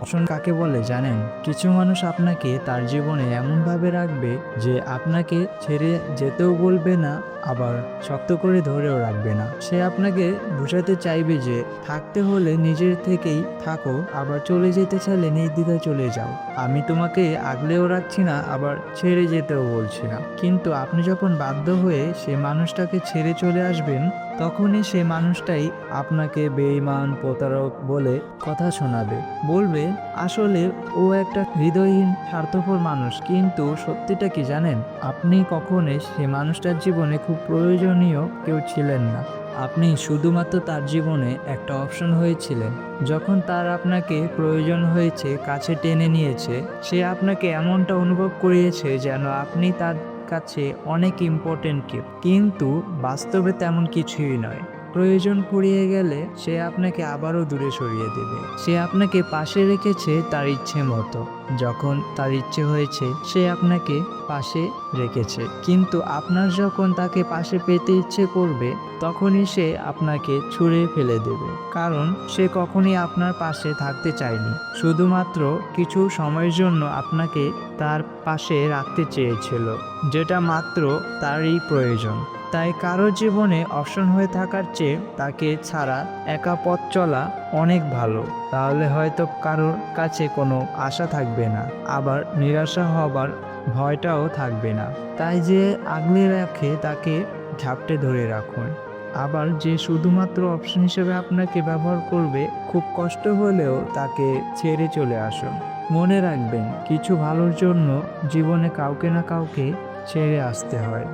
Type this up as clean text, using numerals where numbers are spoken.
Option কাকে বলে জানেন? কিছু মানুষ আপনাকে তার জীবনে এমনভাবে রাখবে যে আপনাকে ছেড়ে যেতেও বলবে না, আবার শক্ত করে ধরেও রাখবে না। সে আপনাকে বোঝাতে চাইবে যে থাকতে হলে নিজের থেকেই থাকো, আবার চলে যেতে চাইলে নির্দ্বিধায় চলে যাও। আমি তোমাকে আগলেও রাখছি না, আবার ছেড়ে যেতেও বলছি না। কিন্তু আপনি যখন বাধ্য হয়ে সে মানুষটাকে ছেড়ে চলে আসবেন, তখনই সে মানুষটাই আপনাকে বেঈমান, প্রতারক বলে কথা শোনাবে। বলবে আসলে ও একটা হৃদয়হীন, স্বার্থপর মানুষ। কিন্তু সত্যিটা কি জানেন? আপনি কখনোই সে মানুষটার জীবনে খুব প্রয়োজনীয় কেউ ছিলেন না। আপনি শুধুমাত্র তার জীবনে একটা অপশন হয়েছিলেন। যখন তার আপনাকে প্রয়োজন হয়েছে, কাছে টেনে নিয়েছে, সে আপনাকে এমনটা অনুভব করিয়েছে যেন আপনি তার কাছে অনেক ইম্পর্টেন্ট কেউ। কিন্তু বাস্তবে তেমন কিছুই নয়। প্রয়োজন ফুরিয়ে গেলে সে আপনাকে আবারও দূরে সরিয়ে দেবে। সে আপনাকে পাশে রেখেছে তার ইচ্ছে মতো। যখন তার ইচ্ছে হয়েছে সে আপনাকে পাশে রেখেছে, কিন্তু আপনার যখন তাকে পাশে পেতে ইচ্ছে করবে, তখনই সে আপনাকে ছুঁড়ে ফেলে দেবে। কারণ সে কখনই আপনার পাশে থাকতে চায়নি, শুধুমাত্র কিছু সময়ের জন্য আপনাকে তার পাশে রাখতে চেয়েছিল, যেটা মাত্র তারই প্রয়োজন। তাই কারো জীবনে অপশন হয়ে থাকার চেয়ে তাকে ছাড়া একা পথ চলা অনেক ভালো। তাহলে হয়তো কারোর কাছে কোনো আশা থাকবে না, আবার নিরাশা হবার ভয়টাও থাকবে না। তাই যে আগলে রাখে তাকে ঝাপটে ধরে রাখুন। আবার যে শুধুমাত্র অপশন হিসেবে আপনাকে ব্যবহার করবে, খুব কষ্ট হলেও তাকে ছেড়ে চলে আসুন। মনে রাখবেন, কিছু ভালোর জন্য জীবনে কাউকে না কাউকে ছেড়ে আসতে হয়।